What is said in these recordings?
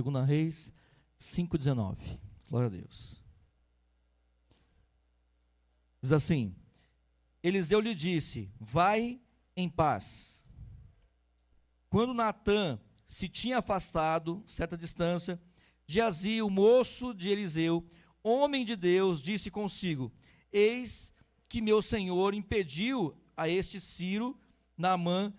2 Reis 5,19. Glória a Deus. Diz assim: Eliseu lhe disse: vai em paz. Quando Natã se tinha afastado certa distância, Geazi, o moço de Eliseu, homem de Deus, disse consigo: eis que meu senhor impediu a este Ciro, Naamã,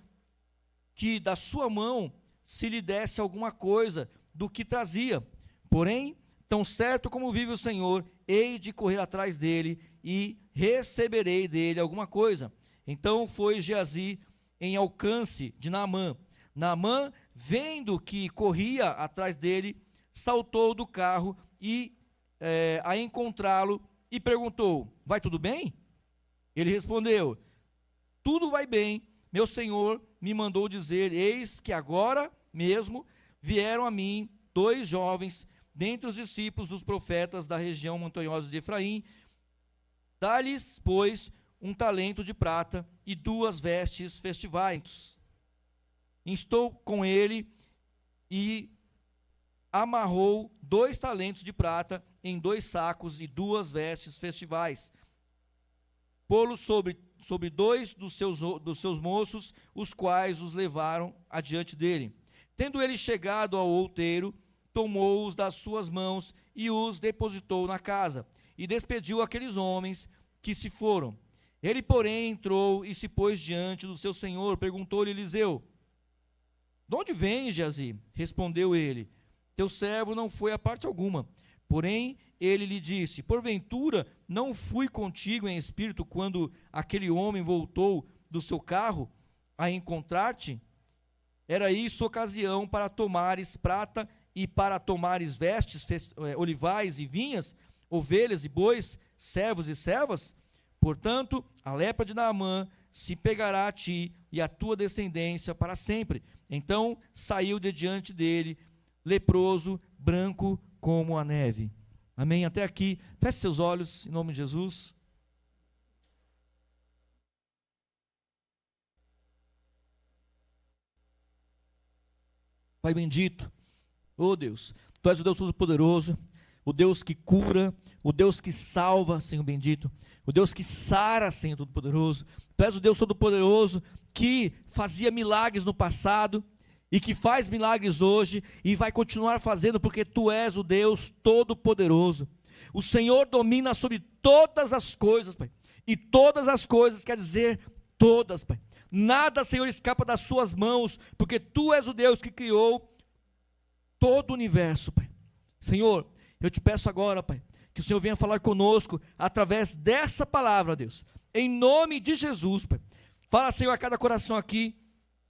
que da sua mão se lhe desse alguma coisa do que trazia. Porém, tão certo como vive o Senhor, hei de correr atrás dele e receberei dele alguma coisa. Então foi Geazi em alcance de Naamã. Naamã, vendo que corria atrás dele, saltou do carro e a encontrá-lo e perguntou: vai tudo bem? Ele respondeu: tudo vai bem, meu senhor me mandou dizer, eis que agora mesmo vieram a mim 2 jovens, dentre os discípulos dos profetas da região montanhosa de Efraim. Dá-lhes, pois, 1 talento de prata e 2 vestes festivais. Instou com ele e amarrou 2 talentos de prata em 2 sacos e 2 vestes festivais. Pô-los sobre 2 dos seus moços, os quais os levaram adiante dele. Tendo ele chegado ao outeiro, tomou-os das suas mãos e os depositou na casa, e despediu aqueles homens que se foram. Ele, porém, entrou e se pôs diante do seu senhor. Perguntou-lhe Eliseu: de onde vens, Geazi? Respondeu ele: teu servo não foi a parte alguma. Porém, ele lhe disse: porventura não fui contigo em espírito quando aquele homem voltou do seu carro a encontrar-te? Era isso ocasião para tomares prata e para tomares vestes, olivais e vinhas, ovelhas e bois, servos e servas? Portanto, a lepra de Naamã se pegará a ti e a tua descendência para sempre. Então saiu de diante dele, leproso, branco como a neve. Amém? Até aqui. Feche seus olhos, em nome de Jesus. Pai bendito, oh Deus, Tu és o Deus Todo-Poderoso, o Deus que cura, o Deus que salva, Senhor bendito, o Deus que sara, Senhor Todo-Poderoso. Tu és o Deus Todo-Poderoso que fazia milagres no passado e que faz milagres hoje e vai continuar fazendo, porque Tu és o Deus Todo-Poderoso. O Senhor domina sobre todas as coisas, Pai, e todas as coisas quer dizer todas, Pai. Nada, Senhor, escapa das suas mãos, porque Tu és o Deus que criou todo o universo, Pai. Senhor, eu te peço agora, Pai, que o Senhor venha falar conosco através dessa palavra, Deus, em nome de Jesus, Pai. Fala, Senhor, a cada coração aqui.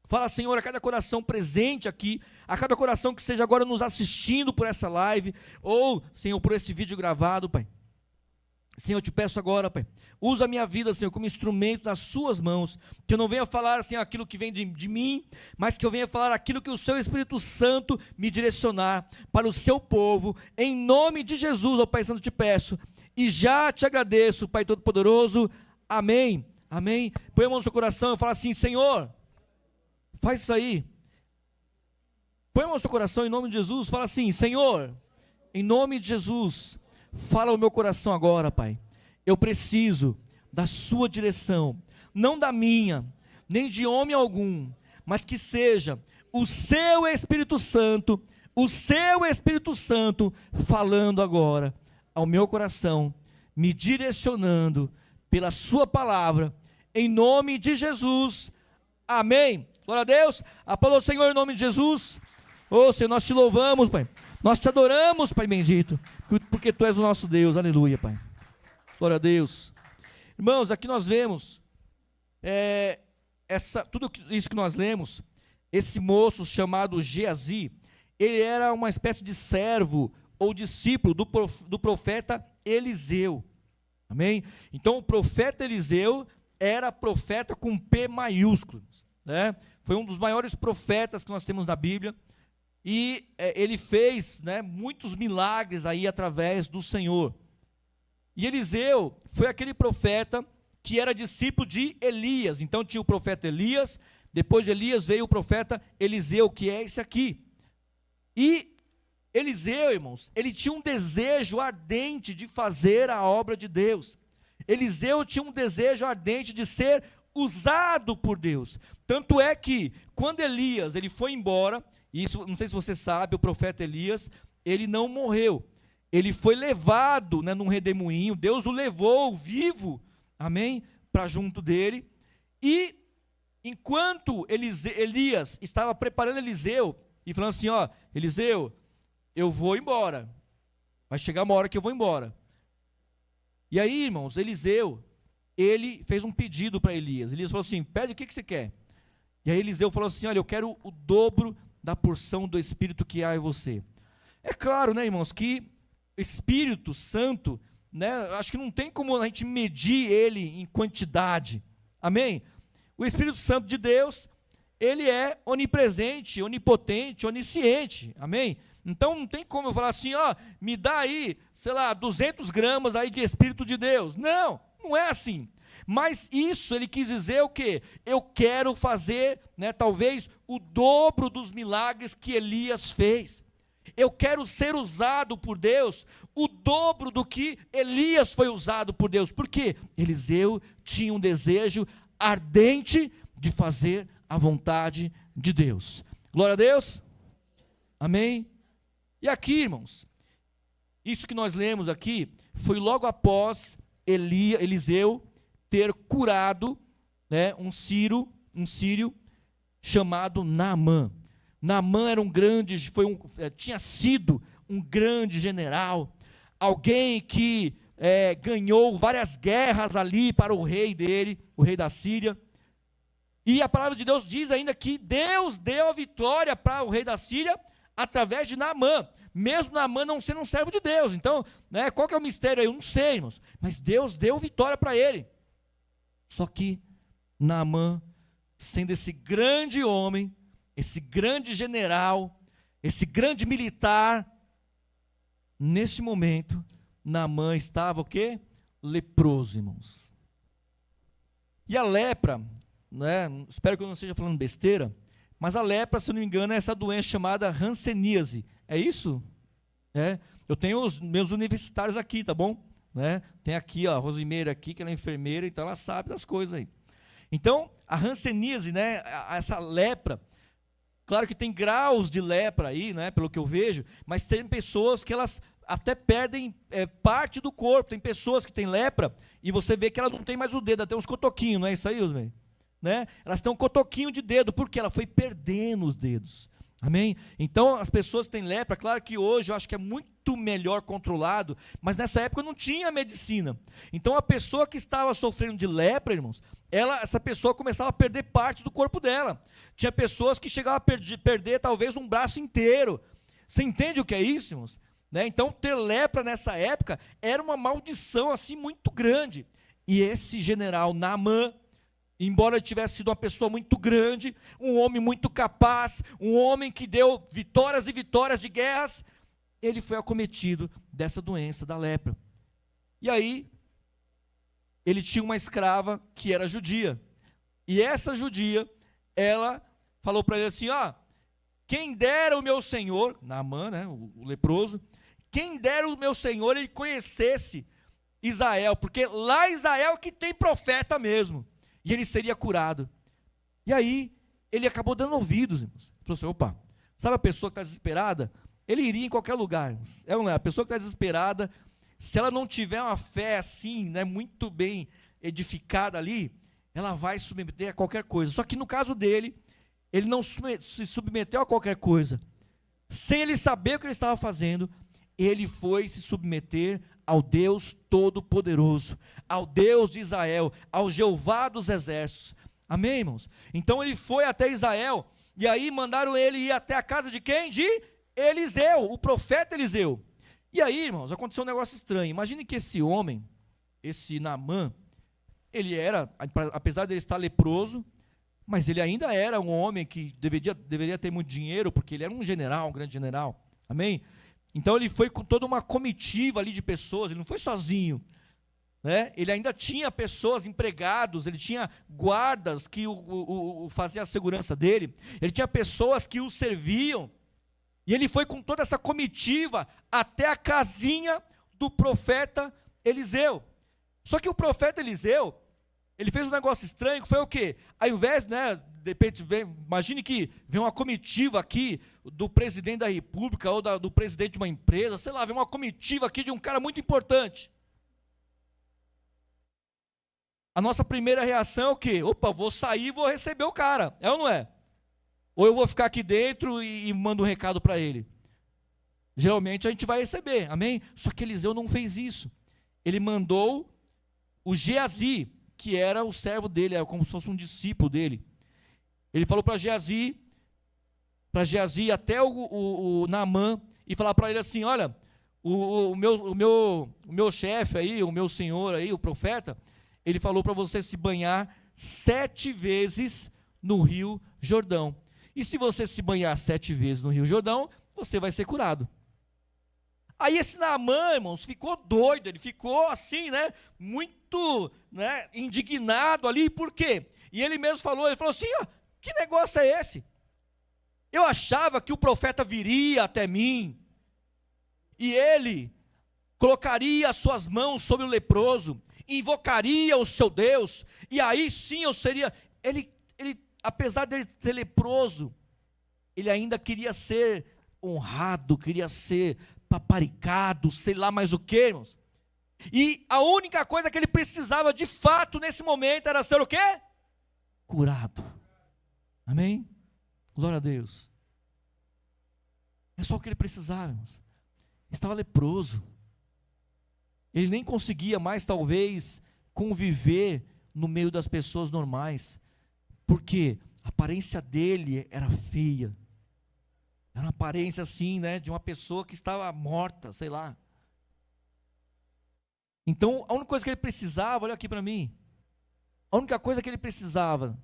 Fala, Senhor, a cada coração presente aqui, a cada coração que esteja agora nos assistindo por essa live, ou, Senhor, por esse vídeo gravado, Pai. Senhor, eu te peço agora, Pai, usa a minha vida, Senhor, como instrumento nas suas mãos, que eu não venha falar, Senhor, aquilo que vem de mim, mas que eu venha falar aquilo que o seu Espírito Santo me direcionar para o seu povo, em nome de Jesus, ó Pai Santo, te peço, e já te agradeço, Pai Todo-Poderoso, amém, amém. Põe a mão no seu coração e fala assim: Senhor, faz isso aí, põe a mão no seu coração em nome de Jesus, fala assim: Senhor, em nome de Jesus, fala o meu coração agora, Pai. Eu preciso da sua direção, não da minha, nem de homem algum, mas que seja o seu Espírito Santo, falando agora ao meu coração, me direcionando pela sua palavra, em nome de Jesus, amém. Glória a Deus, aplauda o Senhor em nome de Jesus. Ô Senhor, nós te louvamos, Pai, nós te adoramos, Pai bendito, porque Tu és o nosso Deus, aleluia, Pai. Glória a Deus. Irmãos, aqui nós vemos, tudo isso que nós lemos, esse moço chamado Geazi, ele era uma espécie de servo ou discípulo do profeta Eliseu, amém? Então o profeta Eliseu era profeta com P maiúsculo, né? Foi um dos maiores profetas que nós temos na Bíblia, e ele fez, né, muitos milagres aí através do Senhor. E Eliseu foi aquele profeta que era discípulo de Elias. Então tinha o profeta Elias, depois de Elias veio o profeta Eliseu, que é esse aqui. E Eliseu, irmãos, ele tinha um desejo ardente de fazer a obra de Deus. Eliseu tinha um desejo ardente de ser usado por Deus. Tanto é que, quando Elias ele foi embora, e isso, não sei se você sabe, o profeta Elias, ele não morreu. Ele foi levado, né, num redemoinho, Deus o levou vivo, amém? Para junto dele. E, enquanto Elias estava preparando Eliseu, e falando assim, ó, Eliseu, eu vou embora, vai chegar uma hora que eu vou embora. E aí, irmãos, Eliseu, ele fez um pedido para Elias. Elias falou assim, pede o que você quer. E aí Eliseu falou assim, olha, eu quero o dobro da porção do Espírito que há em você. É claro, né, irmãos, que Espírito Santo, né, acho que não tem como a gente medir ele em quantidade, amém? O Espírito Santo de Deus, ele é onipresente, onipotente, onisciente, amém? Então não tem como eu falar assim, ó, me dá aí, sei lá, 200 gramas aí de Espírito de Deus. Não, não é assim. Mas isso ele quis dizer o quê? Eu quero fazer, né, talvez o dobro dos milagres que Elias fez. Eu quero ser usado por Deus, o dobro do que Elias foi usado por Deus. Por quê? Eliseu tinha um desejo ardente de fazer a vontade de Deus. Glória a Deus. Amém? E aqui, irmãos, isso que nós lemos aqui, foi logo após Eliseu ter curado, né, um sírio chamado Naamã. Naamã era tinha sido um grande general, alguém que ganhou várias guerras ali para o rei dele, o rei da Síria. E a palavra de Deus diz ainda que Deus deu a vitória para o rei da Síria através de Naamã, mesmo Naamã não sendo um servo de Deus. Então, né, qual que é o mistério aí? Eu não sei, irmãos, mas Deus deu vitória para ele. Só que Naamã, sendo esse grande homem, esse grande general, esse grande militar, neste momento, Naamã estava o quê? Leproso, irmãos. E a lepra, né, espero que eu não esteja falando besteira, mas a lepra, se eu não me engano, é essa doença chamada hanseníase. É isso? Eu tenho os meus universitários aqui, tá bom? Né? Tem aqui, ó, a Rosimeira aqui, que ela é enfermeira, então ela sabe das coisas aí. Então, a hanseníase, né, essa lepra, claro que tem graus de lepra aí, né, pelo que eu vejo, mas tem pessoas que elas até perdem parte do corpo. Tem pessoas que têm lepra e você vê que ela não tem mais o dedo, até uns cotoquinhos, não é isso aí, Osmei? Né? Elas têm um cotoquinho de dedo, porque ela foi perdendo os dedos, amém? Então as pessoas que têm lepra, claro que hoje eu acho que é muito melhor controlado, mas nessa época não tinha medicina. Então a pessoa que estava sofrendo de lepra, irmãos, essa pessoa começava a perder parte do corpo dela. Tinha pessoas que chegavam a perder talvez um braço inteiro. Você entende o que é isso, irmãos? Né? Então ter lepra nessa época era uma maldição assim muito grande. E esse general Naamã, embora ele tivesse sido uma pessoa muito grande, um homem muito capaz, um homem que deu vitórias e vitórias de guerras, ele foi acometido dessa doença da lepra. E aí, ele tinha uma escrava que era judia. E essa judia, ela falou para ele assim, ó, quem dera o meu senhor, Naamã, né, o leproso, quem dera o meu senhor ele conhecesse Israel, porque lá em Israel que tem profeta mesmo. E ele seria curado. E aí, ele acabou dando ouvidos, irmãos. Ele falou assim, opa, sabe a pessoa que está desesperada? Ele iria em qualquer lugar, irmãos. É ou não é? A pessoa que está desesperada, se ela não tiver uma fé assim, né, muito bem edificada ali, ela vai se submeter a qualquer coisa. Só que no caso dele, ele não se submeteu a qualquer coisa. Sem ele saber o que ele estava fazendo, ele foi se submeter ao Deus Todo-Poderoso, ao Deus de Israel, ao Jeová dos Exércitos. Amém, irmãos? Então ele foi até Israel, e aí mandaram ele ir até a casa de quem? De Eliseu, o profeta Eliseu. E aí, irmãos, aconteceu um negócio estranho. Imagine que esse homem, esse Naamã, ele era, apesar de ele estar leproso, mas ele ainda era um homem que deveria ter muito dinheiro, porque ele era um general, um grande general. Amém? Então ele foi com toda uma comitiva ali de pessoas, ele não foi sozinho, né? Ele ainda tinha pessoas, empregados, ele tinha guardas que faziam a segurança dele, ele tinha pessoas que o serviam. E ele foi com toda essa comitiva até a casinha do profeta Eliseu. Só que o profeta Eliseu, ele fez um negócio estranho, que foi o quê? Ao invés, né, de repente, imagine que vem uma comitiva aqui do presidente da república, ou do presidente de uma empresa, sei lá, vem uma comitiva aqui de um cara muito importante. A nossa primeira reação é o quê? Opa, vou sair e vou receber o cara, é ou não é? Ou eu vou ficar aqui dentro e mando um recado para ele? Geralmente a gente vai receber, amém? Só que Eliseu não fez isso. Ele mandou o Geazi, que era o servo dele, era como se fosse um discípulo dele. Ele falou para Geazi ir até o Naamã e falar para ele assim: olha, o meu chefe aí, o meu senhor aí, o profeta, ele falou para você se banhar 7 vezes no Rio Jordão. E se você se banhar 7 vezes no Rio Jordão, você vai ser curado. Aí esse Naamã, irmãos, ficou doido, ele ficou assim, né, muito, né, indignado ali, por quê? E ele mesmo falou, ele falou assim: ó, que negócio é esse? Eu achava que o profeta viria até mim, e ele colocaria as suas mãos sobre o leproso, invocaria o seu Deus, e aí sim eu seria, ele apesar de ser leproso, ele ainda queria ser honrado, queria ser paparicado, sei lá mais o que, irmãos. E a única coisa que ele precisava de fato nesse momento era ser o quê? Curado. Amém? Glória a Deus. É só o que ele precisava, irmãos. Ele estava leproso. Ele nem conseguia mais, talvez, conviver no meio das pessoas normais. Porque a aparência dele era feia. Era uma aparência assim, né, de uma pessoa que estava morta, sei lá. Então, a única coisa que ele precisava, olha aqui para mim, a única coisa que ele precisava,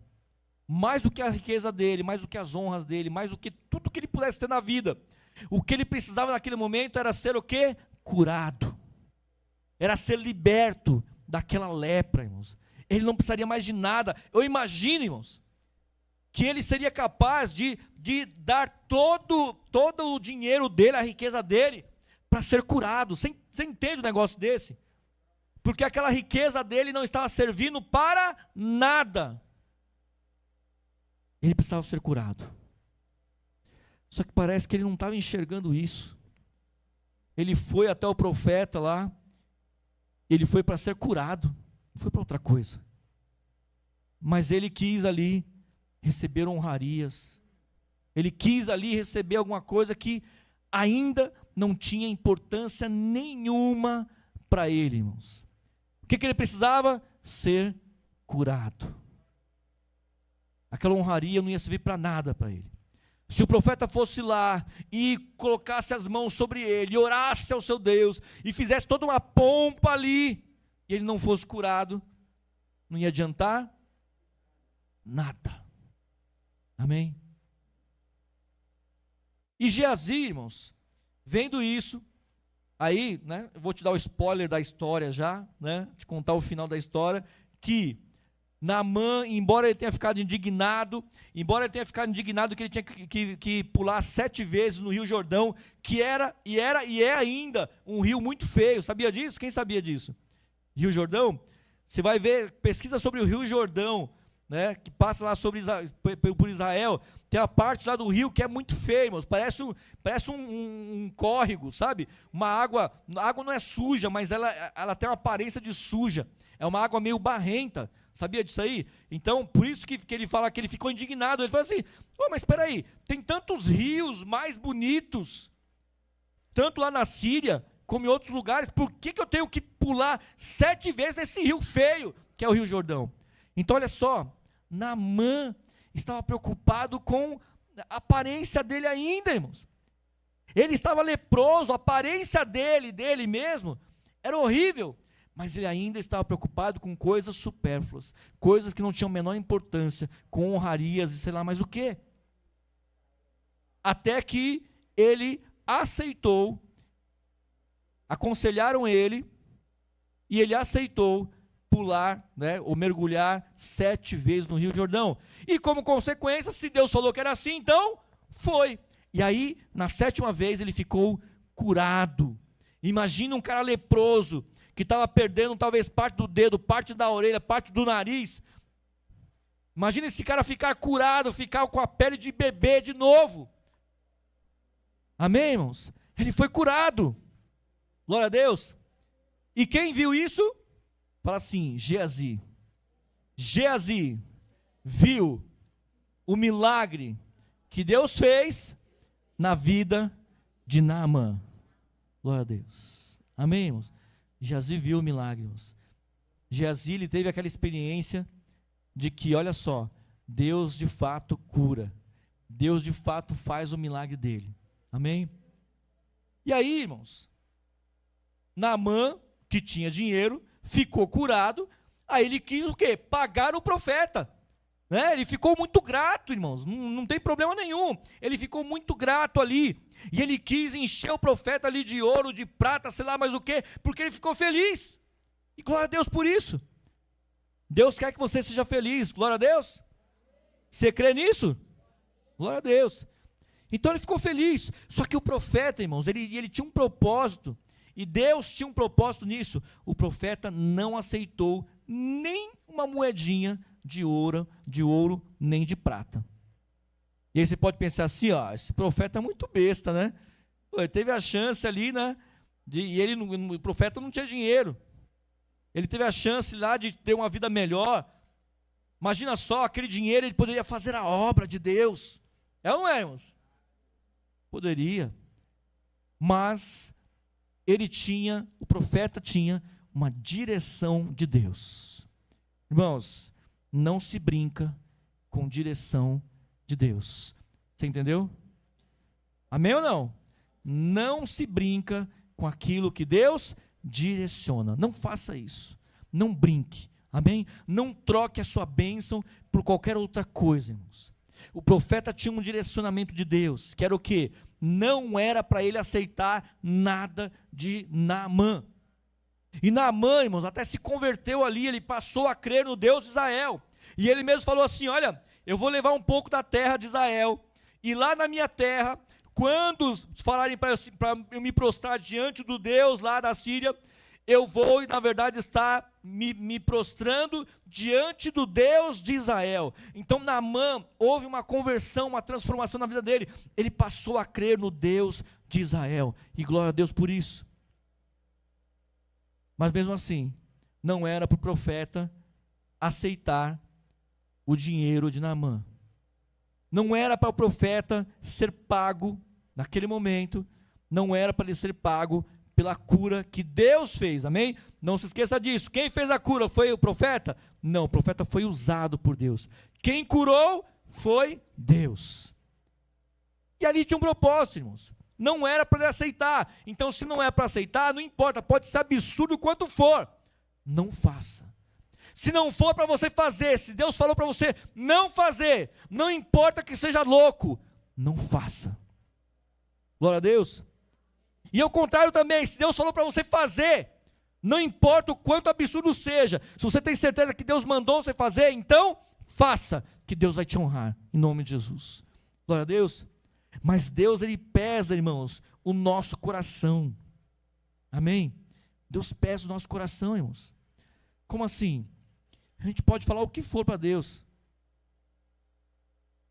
mais do que a riqueza dele, mais do que as honras dele, mais do que tudo que ele pudesse ter na vida, o que ele precisava naquele momento era ser o quê? Curado. Era ser liberto daquela lepra, irmãos. Ele não precisaria mais de nada. Eu imagino, irmãos, que ele seria capaz de dar todo o dinheiro dele, a riqueza dele, para ser curado. Você entende um negócio desse? Porque aquela riqueza dele não estava servindo para nada. Ele precisava ser curado. Só que parece que ele não estava enxergando isso. Ele foi até o profeta lá, ele foi para ser curado, não foi para outra coisa. Mas ele quis ali receber honrarias, ele quis ali receber alguma coisa que ainda não tinha importância nenhuma para ele, irmãos. O que ele precisava? Ser curado. Aquela honraria não ia servir para nada para ele. Se o profeta fosse lá e colocasse as mãos sobre ele, e orasse ao seu Deus, e fizesse toda uma pompa ali, e ele não fosse curado, não ia adiantar nada. Amém? E Geazi, irmãos, vendo isso, aí, né, eu vou te dar o spoiler da história já, né, te contar o final da história, que Naamã, embora ele tenha ficado indignado que ele tinha que pular 7 vezes no Rio Jordão, que era e é ainda um rio muito feio, sabia disso? Quem sabia disso? Rio Jordão? Você vai ver, pesquisa sobre o Rio Jordão, né, que passa lá por Israel, tem a parte lá do rio que é muito feio, irmãos, parece um córrego, sabe? A água não é suja, mas ela tem uma aparência de suja, é uma água meio barrenta. Sabia disso aí? Então, por isso que ele fala que ele ficou indignado. Ele fala assim: oh, mas espera aí, tem tantos rios mais bonitos, tanto lá na Síria, como em outros lugares, por que eu tenho que pular 7 vezes esse rio feio, que é o Rio Jordão? Então, olha só, Naamã estava preocupado com a aparência dele ainda, irmãos. Ele estava leproso, a aparência dele mesmo, era horrível. Mas ele ainda estava preocupado com coisas supérfluas, coisas que não tinham a menor importância, com honrarias e sei lá mais o quê. Até que ele aceitou, aconselharam ele, e ele aceitou pular, né, ou mergulhar 7 vezes no Rio Jordão. E como consequência, se Deus falou que era assim, então foi. E aí, na 7ª vez, ele ficou curado. Imagina um cara leproso, que estava perdendo talvez parte do dedo, parte da orelha, parte do nariz. Imagina esse cara ficar curado, ficar com a pele de bebê de novo. Amém, irmãos? Ele foi curado. Glória a Deus. E quem viu isso? Fala assim, Geazi. Geazi viu o milagre que Deus fez na vida de Naamã. Glória a Deus. Amém, irmãos? Geazi viu o milagre, irmãos. Geazi, ele teve aquela experiência de que, olha só, Deus de fato cura. Deus de fato faz o milagre dele. Amém? E aí, irmãos, Naamã, que tinha dinheiro, ficou curado, aí ele quis o quê? Pagar o profeta. Né? Ele ficou muito grato, irmãos, não tem problema nenhum. Ele ficou muito grato ali. E ele quis encher o profeta ali de ouro, de prata, sei lá mais o quê, porque ele ficou feliz. E glória a Deus por isso. Deus quer que você seja feliz, glória a Deus. Você crê nisso? Glória a Deus. Então ele ficou feliz. Só que o profeta, irmãos, ele tinha um propósito. E Deus tinha um propósito nisso. O profeta não aceitou nem uma moedinha de ouro, nem de prata. E aí você pode pensar assim, ó, esse profeta é muito besta, né? Ele teve a chance ali, né? O profeta não tinha dinheiro. Ele teve a chance lá de ter uma vida melhor. Imagina só, aquele dinheiro ele poderia fazer a obra de Deus. É ou não é, irmãos? Poderia. Mas o profeta tinha uma direção de Deus. Irmãos, não se brinca com direção de Deus. Você entendeu? Amém ou não? Não se brinca com aquilo que Deus direciona. Não faça isso. Não brinque. Amém? Não troque a sua bênção por qualquer outra coisa, irmãos. O profeta tinha um direcionamento de Deus, que era o quê? Não era para ele aceitar nada de Naamã. E Naamã, irmãos, até se converteu ali, ele passou a crer no Deus de Israel. E ele mesmo falou assim, olha, eu vou levar um pouco da terra de Israel, e lá na minha terra, quando falarem para eu me prostrar diante do Deus lá da Síria, eu vou, na verdade, estar me prostrando diante do Deus de Israel. Então Naamã, houve uma conversão, uma transformação na vida dele. Ele passou a crer no Deus de Israel, e glória a Deus por isso. Mas mesmo assim, não era para o profeta aceitar o dinheiro de Naamã. Não era para o profeta ser pago, naquele momento, não era para ele ser pago pela cura que Deus fez, amém? Não se esqueça disso. Quem fez a cura foi o profeta? Não, o profeta foi usado por Deus. Quem curou foi Deus. E ali tinha um propósito, irmãos. Não era para ele aceitar. Então, se não é para aceitar, não importa, pode ser absurdo quanto for. Não faça. Se não for para você fazer, se Deus falou para você não fazer, não importa que seja louco, não faça. Glória a Deus. E ao contrário também, se Deus falou para você fazer, não importa o quanto absurdo seja, se você tem certeza que Deus mandou você fazer, então faça, que Deus vai te honrar, em nome de Jesus. Glória a Deus. Mas Deus, Ele pesa, irmãos, o nosso coração. Amém? Deus pesa o nosso coração, irmãos. Como assim? A gente pode falar o que for para Deus.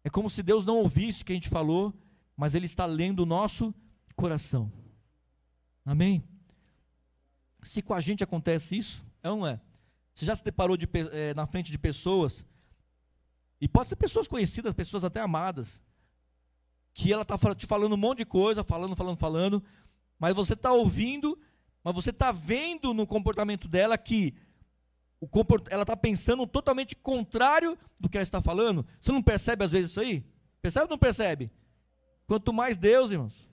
É como se Deus não ouvisse o que a gente falou, mas Ele está lendo o nosso coração. Amém? Se com a gente acontece isso, é ou não é? Você já se deparou na frente de pessoas, e pode ser pessoas conhecidas, pessoas até amadas, que ela está te falando um monte de coisa, falando, mas você está ouvindo, mas você está vendo no comportamento dela que ela está pensando totalmente contrário do que ela está falando. Você não percebe às vezes isso aí? Percebe ou não percebe? Quanto mais Deus, irmãos.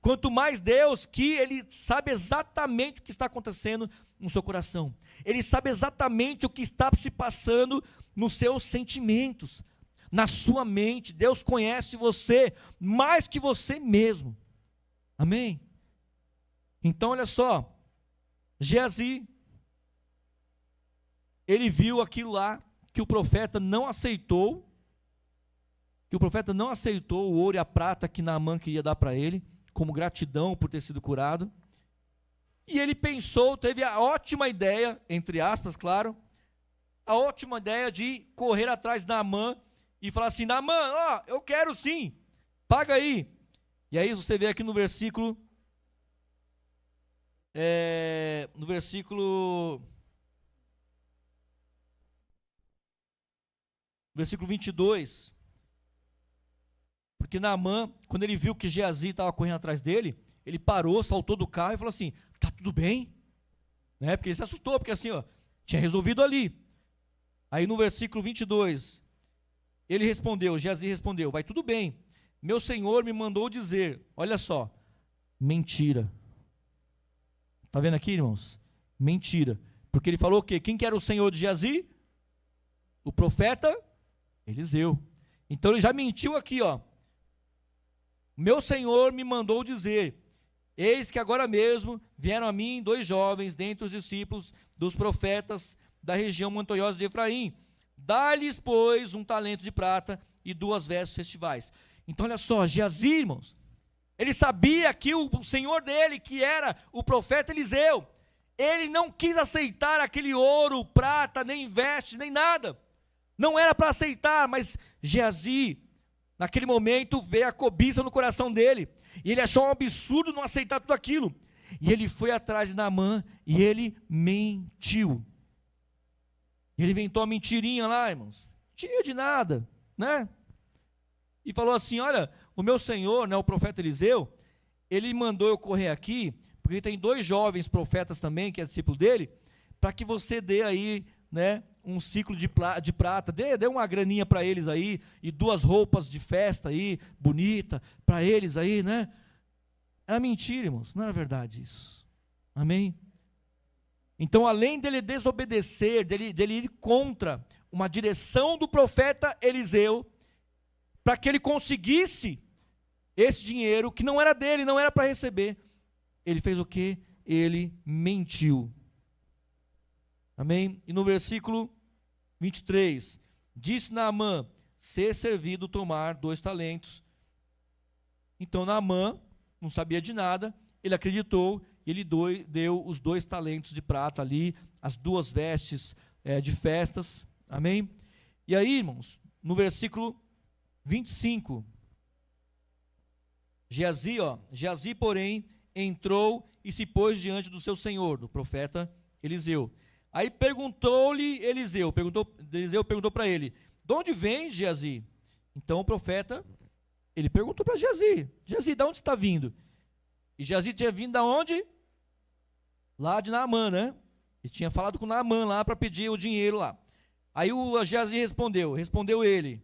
Quanto mais Deus, que Ele sabe exatamente o que está acontecendo no seu coração. Ele sabe exatamente o que está se passando nos seus sentimentos, na sua mente. Deus conhece você mais que você mesmo. Amém? Então olha só, Geazi, ele viu aquilo lá que o profeta não aceitou, que o profeta não aceitou o ouro e a prata que Naamã queria dar para ele, como gratidão por ter sido curado. E ele pensou, teve a ótima ideia, entre aspas, claro, a ótima ideia de correr atrás de Naamã e falar assim: Naamã, ó, eu quero sim, paga aí. E aí você vê aqui no versículo 22, porque Naamã, quando ele viu que Geazi estava correndo atrás dele, ele parou, saltou do carro e falou assim: tá tudo bem? Né? Porque ele se assustou, porque assim, ó, tinha resolvido ali. Aí no versículo 22, Geazi respondeu: vai tudo bem, meu senhor me mandou dizer, olha só, mentira. Está vendo aqui, irmãos? Mentira. Porque ele falou o quê? Quem que era o senhor de Geazi? O profeta Eliseu. Então ele já mentiu aqui, ó. Meu senhor me mandou dizer, eis que agora mesmo vieram a mim 2 jovens dentre os discípulos dos profetas da região montanhosa de Efraim. Dá-lhes, pois, 1 talento de prata e 2 vestes festivais. Então olha só, Geazi, irmãos, ele sabia que o senhor dele, que era o profeta Eliseu, ele não quis aceitar aquele ouro, prata, nem vestes, nem nada. Não era para aceitar, mas Geazi, naquele momento, veio a cobiça no coração dele. E ele achou um absurdo não aceitar tudo aquilo. E ele foi atrás de Naamã e ele mentiu. Ele inventou uma mentirinha lá, irmãos. Mentirinha de nada, né? E falou assim: olha, o meu senhor, né, o profeta Eliseu, ele mandou eu correr aqui, porque tem 2 jovens profetas também, que é discípulo dele, para que você dê aí, né, um ciclo de prata, dê uma graninha para eles aí, e 2 roupas de festa aí, bonita, para eles aí, né? Era mentira, irmãos, não era verdade isso. Amém? Então, além dele desobedecer, dele ir contra uma direção do profeta Eliseu, para que ele conseguisse esse dinheiro, que não era dele, não era para receber, ele fez o quê? Ele mentiu. Amém? E no versículo 23, disse Naamã, ser servido tomar 2 talentos. Então Naamã não sabia de nada, ele acreditou, ele deu os 2 talentos de prata ali, as 2 vestes de festas. Amém? E aí, irmãos, no versículo 25, Geazi, porém, entrou e se pôs diante do seu senhor, do profeta Eliseu. Aí Eliseu perguntou para ele: de onde vem Geazi? Então o profeta, ele perguntou para Geazi: Geazi, de onde está vindo? E Geazi tinha vindo de onde? Lá de Naamã, né? Ele tinha falado com Naamã lá para pedir o dinheiro lá. Aí o Geazi respondeu ele: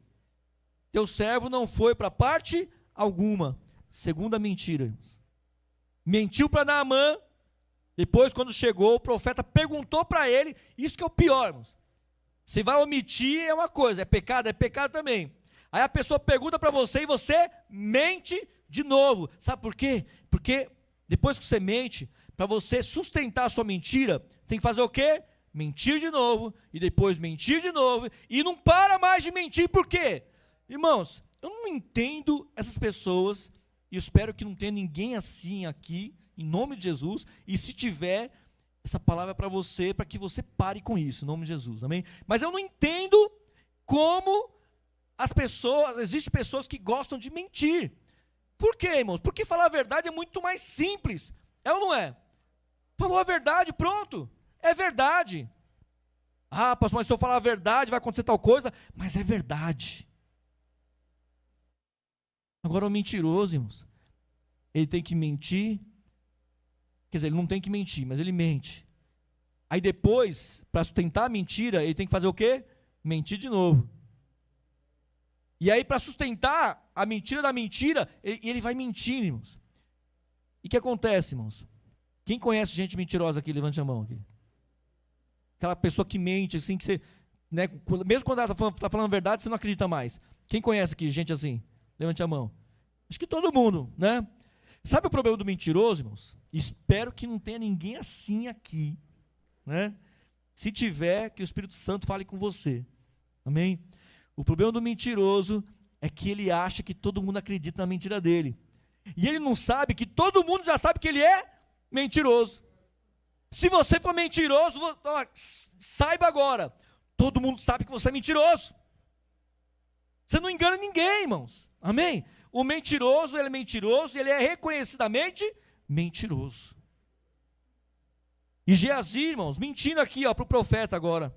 teu servo não foi para parte alguma. Segunda mentira, irmãos. Mentiu para Naamã. Depois, quando chegou, o profeta perguntou para ele. Isso que é o pior, irmãos. Se vai omitir é uma coisa, é pecado também. Aí a pessoa pergunta para você e você mente de novo. Sabe por quê? Porque depois que você mente, para você sustentar a sua mentira, tem que fazer o quê? Mentir de novo, e depois mentir de novo, e não para mais de mentir. Por quê? Irmãos, eu não entendo essas pessoas, e espero que não tenha ninguém assim aqui, em nome de Jesus, e se tiver, essa palavra é para você, para que você pare com isso, em nome de Jesus, amém? Mas eu não entendo como existem pessoas que gostam de mentir. Por quê, irmãos? Porque falar a verdade é muito mais simples, é ou não é? Falou a verdade, pronto, é verdade. Ah, pastor, mas se eu falar a verdade vai acontecer tal coisa, mas é verdade. Agora o mentiroso, irmãos, ele tem que mentir, quer dizer, ele não tem que mentir, mas ele mente. Aí depois, para sustentar a mentira, ele tem que fazer o quê? Mentir de novo. E aí, para sustentar a mentira da mentira, ele vai mentir, irmãos. E o que acontece, irmãos? Quem conhece gente mentirosa aqui? Levante a mão aqui. Aquela pessoa que mente, assim, que você, né, mesmo quando ela está falando a verdade, você não acredita mais. Quem conhece aqui gente assim? Levante a mão. Acho que todo mundo, né? Sabe o problema do mentiroso, irmãos? Espero que não tenha ninguém assim aqui, né? Se tiver, que o Espírito Santo fale com você. Amém? O problema do mentiroso é que ele acha que todo mundo acredita na mentira dele. E ele não sabe que todo mundo já sabe que ele é mentiroso. Se você for mentiroso, saiba agora, todo mundo sabe que você é mentiroso. Você não engana ninguém, irmãos. Amém? O mentiroso, ele é mentiroso, ele é reconhecidamente mentiroso. E Geazi, irmãos, mentindo aqui para o profeta agora.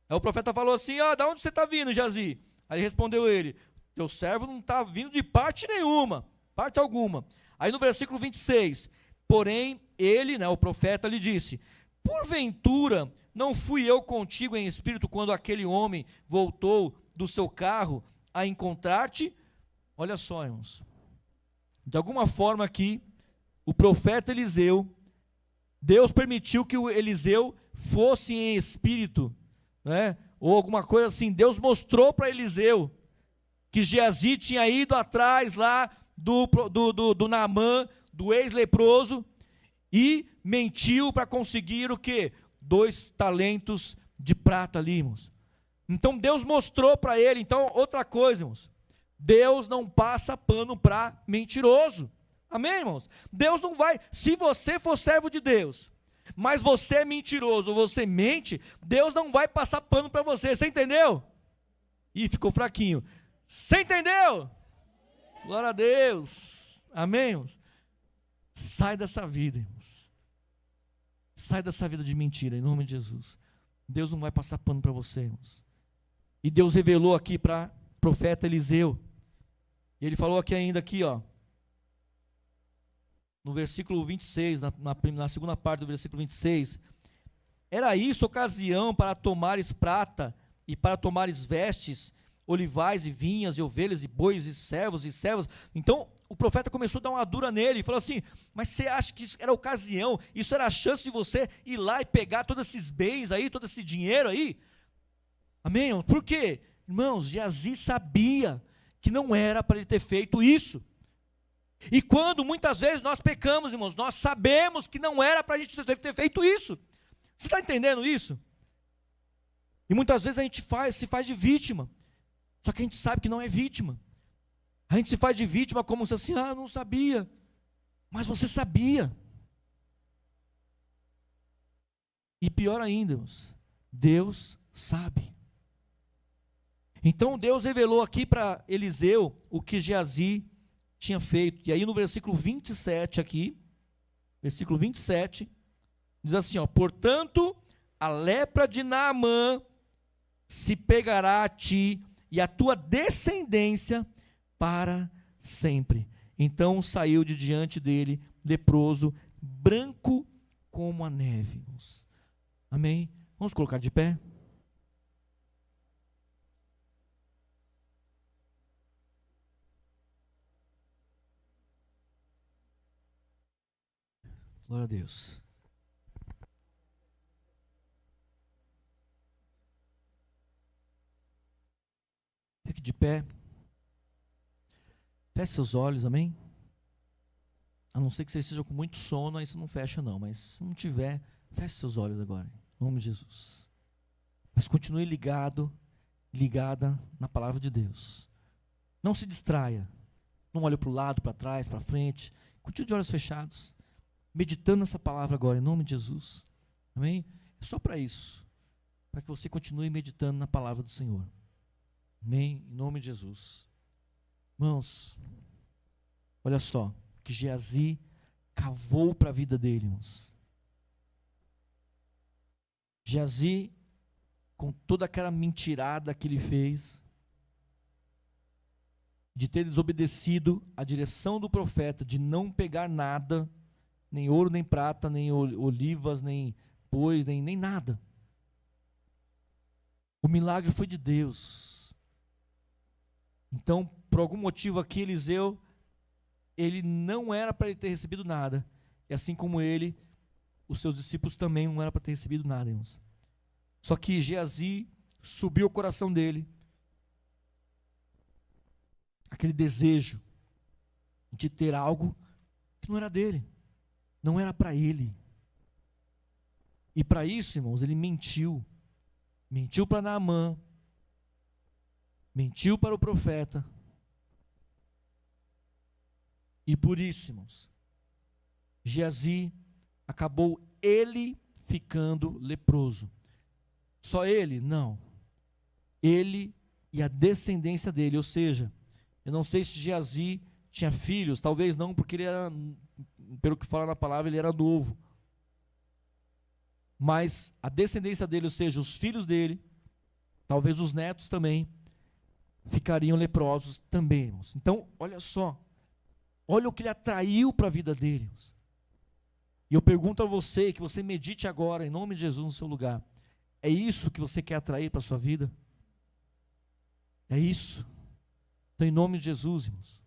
Aí o profeta falou assim, da onde você está vindo, Geazi? Aí respondeu ele, teu servo não está vindo de parte nenhuma, parte alguma. Aí no versículo 26, porém ele, o profeta, lhe disse, porventura não fui eu contigo em espírito quando aquele homem voltou do seu carro a encontrar-te? Olha só, irmãos, de alguma forma aqui, o profeta Eliseu, Deus permitiu que o Eliseu fosse em espírito, ou alguma coisa assim. Deus mostrou para Eliseu que Geazi tinha ido atrás lá do Naamã, do ex-leproso, e mentiu para conseguir o quê? 2 talentos de prata ali, irmãos. Então Deus mostrou para ele. Então, outra coisa, irmãos, Deus não passa pano para mentiroso. Amém, irmãos? Deus não vai, se você for servo de Deus, mas você é mentiroso, ou você mente, Deus não vai passar pano para você. Você entendeu? Ih, ficou fraquinho. Você entendeu? Glória a Deus. Amém, irmãos? Sai dessa vida, irmãos. Sai dessa vida de mentira, em nome de Jesus. Deus não vai passar pano para você, irmãos. E Deus revelou aqui para o profeta Eliseu. E ele falou aqui ainda, no versículo 26, na segunda parte do versículo 26, era isso ocasião para tomares prata, e para tomares vestes, olivais e vinhas, e ovelhas, e bois, e servos, e servas. Então, o profeta começou a dar uma dura nele, e falou assim, mas você acha que isso era ocasião, isso era a chance de você ir lá e pegar todos esses bens aí, todo esse dinheiro aí? Amém, irmãos? Por quê? Irmãos, Geazi sabia que não era para ele ter feito isso. E quando muitas vezes nós pecamos, irmãos, nós sabemos que não era para a gente ter feito isso. Você está entendendo isso? E muitas vezes a gente se faz de vítima, só que a gente sabe que não é vítima. A gente se faz de vítima como se assim, eu não sabia, mas você sabia. E pior ainda, irmãos, Deus sabe. Então Deus revelou aqui para Eliseu o que Geazi tinha feito. E aí no versículo 27 aqui, versículo 27, diz assim, portanto, a lepra de Naamã se pegará a ti e a tua descendência para sempre. Então saiu de diante dele, leproso, branco como a neve. Amém? Vamos colocar de pé? Glória a Deus. Fique de pé. Feche seus olhos, amém? A não ser que você esteja com muito sono, aí você não fecha não, mas se não tiver, feche seus olhos agora, em nome de Jesus. Mas continue ligada na palavra de Deus. Não se distraia. Não olhe para o lado, para trás, para frente. Continue de olhos fechados, meditando nessa palavra agora, em nome de Jesus. Amém? É só para isso. Para que você continue meditando na palavra do Senhor. Amém? Em nome de Jesus. Irmãos, olha só, que Geazi cavou para a vida dele, irmãos. Geazi, com toda aquela mentirada que ele fez, de ter desobedecido a direção do profeta, de não pegar nada, nem ouro, nem prata, nem olivas, nem bois, nem nada. O milagre foi de Deus. Então, por algum motivo aqui, Eliseu, ele não era para ele ter recebido nada. E assim como ele, os seus discípulos também não eram para ter recebido nada, irmãos. Só que Geazi subiu o coração dele, aquele desejo de ter algo que não era dele, não era para ele. E para isso, irmãos, ele mentiu para Naamã, mentiu para o profeta, e por isso, irmãos, Geazi acabou ele ficando leproso. Só ele? Não. Ele e a descendência dele, ou seja, eu não sei se Geazi tinha filhos, talvez não, porque ele era, pelo que fala na palavra, ele era novo. Mas a descendência dele, ou seja, os filhos dele, talvez os netos também, ficariam leprosos também, irmãos. Então, olha só, olha o que ele atraiu para a vida dele, irmãos. E eu pergunto a você, que você medite agora, em nome de Jesus, no seu lugar. É isso que você quer atrair para a sua vida? É isso? Então, em nome de Jesus, irmãos.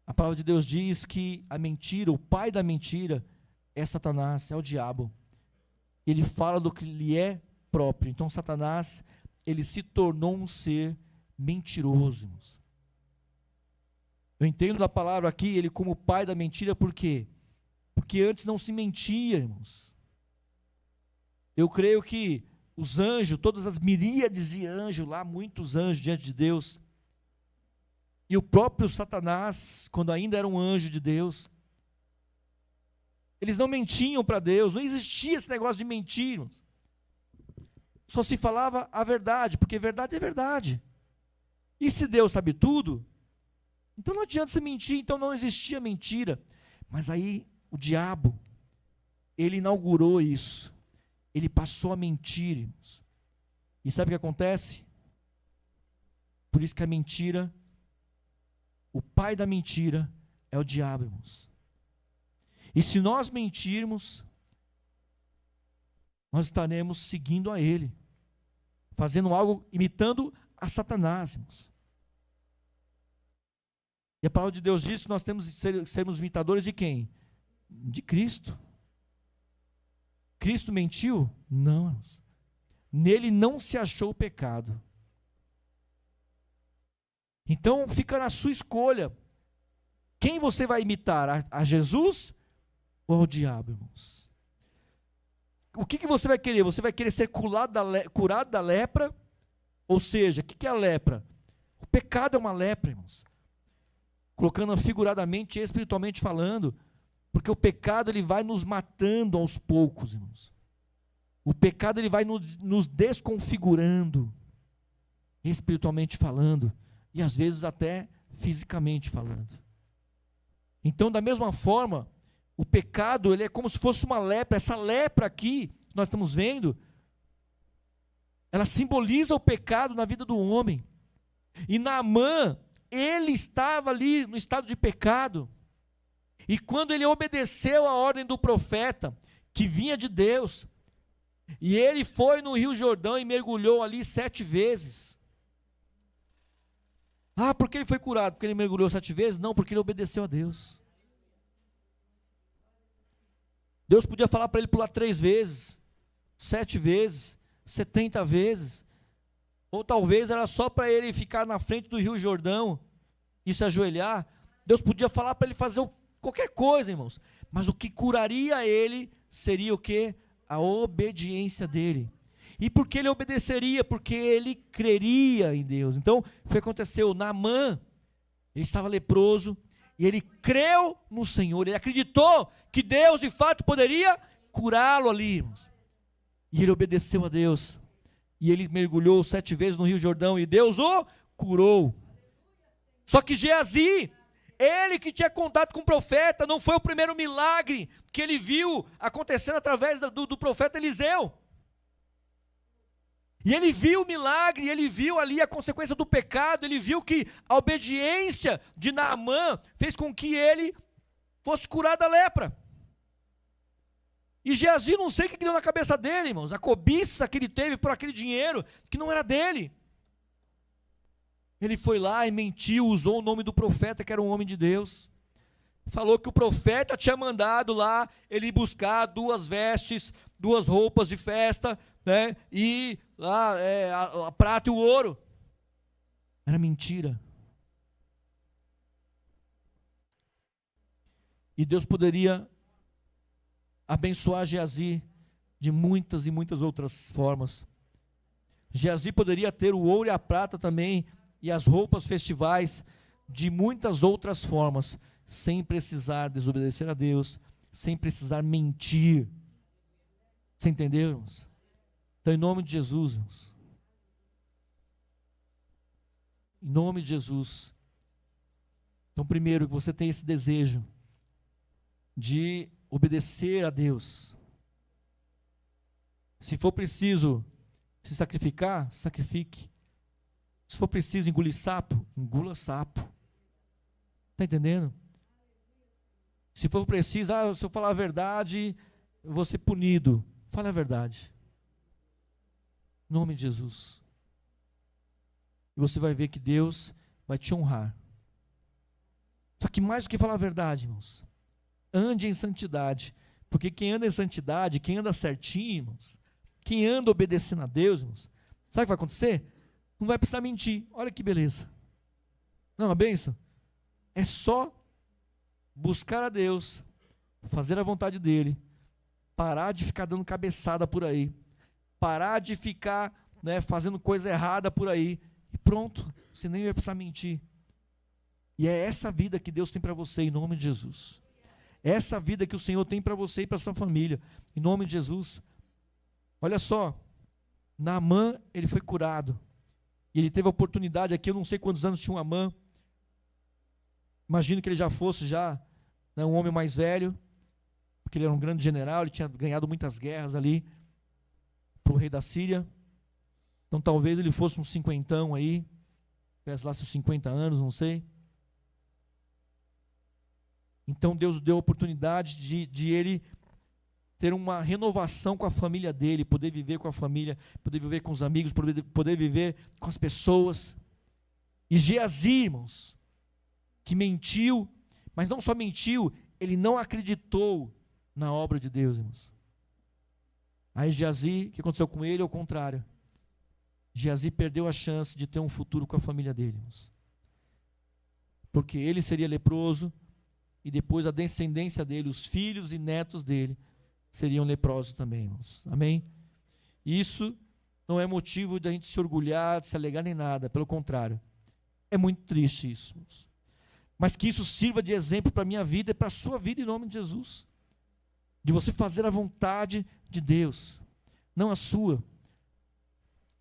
A palavra de Deus diz que a mentira, o pai da mentira, é Satanás, é o diabo. Ele fala do que lhe é próprio. Então, Satanás, ele se tornou um ser mentiroso, irmãos. Eu entendo da palavra aqui, ele como pai da mentira, por quê? Porque antes não se mentia, irmãos. Eu creio que os anjos, todas as miríades de anjos lá, muitos anjos diante de Deus, e o próprio Satanás, quando ainda era um anjo de Deus, eles não mentiam para Deus, não existia esse negócio de mentir, irmãos. Só se falava a verdade, porque verdade é verdade. E se Deus sabe tudo, então não adianta você mentir, então não existia mentira. Mas aí o diabo, ele inaugurou isso. Ele passou a mentir, irmãos. E sabe o que acontece? Por isso que a mentira, o pai da mentira é o diabo, irmãos. E se nós mentirmos, nós estaremos seguindo a ele, fazendo algo, imitando a Satanás, irmãos. E a palavra de Deus diz que nós temos que sermos imitadores de quem? De Cristo. Cristo mentiu? Não, irmãos. Nele não se achou pecado. Então fica na sua escolha. Quem você vai imitar? A Jesus ou ao diabo, irmãos? O que você vai querer? Você vai querer ser curado da lepra? Ou seja, o que é a lepra? O pecado é uma lepra, irmãos. Colocando figuradamente e espiritualmente falando, porque o pecado ele vai nos matando aos poucos, irmãos. O pecado ele vai nos desconfigurando, espiritualmente falando, e às vezes até fisicamente falando. Então, da mesma forma, o pecado ele é como se fosse uma lepra. Essa lepra aqui, que nós estamos vendo, ela simboliza o pecado na vida do homem. E Naamã, ele estava ali no estado de pecado, e quando ele obedeceu a ordem do profeta, que vinha de Deus, e ele foi no Rio Jordão e mergulhou ali 7 vezes. Ah, por que ele foi curado? Porque ele mergulhou 7 vezes? Não, porque ele obedeceu a Deus. Deus podia falar para ele pular 3 vezes, 7 vezes, 70 vezes, ou talvez era só para ele ficar na frente do Rio Jordão e se ajoelhar. Deus podia falar para ele fazer qualquer coisa, irmãos, mas o que curaria ele seria o quê? A obediência dele. E por que ele obedeceria? Porque ele creria em Deus. Então, o que aconteceu? Naamã, ele estava leproso, e ele creu no Senhor, ele acreditou que Deus de fato poderia curá-lo ali, irmãos. E ele obedeceu a Deus, e ele mergulhou 7 vezes no Rio Jordão, e Deus o curou. Só que Geazi, ele que tinha contato com o profeta, não foi o primeiro milagre que ele viu acontecendo através do profeta Eliseu. E ele viu o milagre, ele viu ali a consequência do pecado, ele viu que a obediência de Naamã fez com que ele fosse curado da lepra. E Geazi, não sei o que deu na cabeça dele, irmãos, a cobiça que ele teve por aquele dinheiro, que não era dele. Ele foi lá e mentiu, usou o nome do profeta, que era um homem de Deus. Falou que o profeta tinha mandado lá ele buscar 2 vestes, 2 roupas de festa, né? E lá a prata e o ouro. Era mentira. E Deus poderia abençoar Geazi de muitas e muitas outras formas. Geazi poderia ter o ouro e a prata também, e as roupas festivais, de muitas outras formas, sem precisar desobedecer a Deus, sem precisar mentir. Você entendeu, irmãos? Então, em nome de Jesus, irmãos, em nome de Jesus. Então, primeiro, que você tenha esse desejo de obedecer a Deus. Se for preciso se sacrificar, sacrifique. Se for preciso engolir sapo, engula sapo. Está entendendo? Se for preciso, se eu falar a verdade, eu vou ser punido. Fale a verdade. Em nome de Jesus. E você vai ver que Deus vai te honrar. Só que mais do que falar a verdade, irmãos, ande em santidade. Porque quem anda em santidade, quem anda certinho, irmãos, quem anda obedecendo a Deus, irmãos, sabe o que vai acontecer? Não vai precisar mentir. Olha que beleza. Não é uma bênção? É só buscar a Deus, fazer a vontade dEle, parar de ficar dando cabeçada por aí, parar de ficar, fazendo coisa errada por aí, e pronto, você nem vai precisar mentir. E é essa vida que Deus tem para você, em nome de Jesus. É essa vida que o Senhor tem para você e para sua família, em nome de Jesus. Olha só, Naamã, ele foi curado, e ele teve a oportunidade aqui, eu não sei quantos anos tinha o Naamã, imagino que ele já fosse um homem mais velho, porque ele era um grande general, ele tinha ganhado muitas guerras ali, para o rei da Síria, então talvez ele fosse uns cinquentão aí, tivesse lá seus 50 anos, não sei. Então Deus deu a oportunidade de ele ter uma renovação com a família dele, poder viver com a família, poder viver com os amigos, poder viver com as pessoas. E Geazi, irmãos, que mentiu, mas não só mentiu, ele não acreditou na obra de Deus, irmãos. Aí Geazi, o que aconteceu com ele? Ao contrário, Geazi perdeu a chance de ter um futuro com a família dele, irmãos. Porque ele seria leproso, e depois a descendência dele, os filhos e netos dele, seriam leprosos também, irmãos. Amém? Isso não é motivo de a gente se orgulhar, de se alegar nem nada, pelo contrário. É muito triste isso, irmãos. Mas que isso sirva de exemplo para a minha vida e para a sua vida, em nome de Jesus. De você fazer a vontade de Deus, não a sua.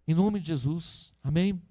Em nome de Jesus. Amém?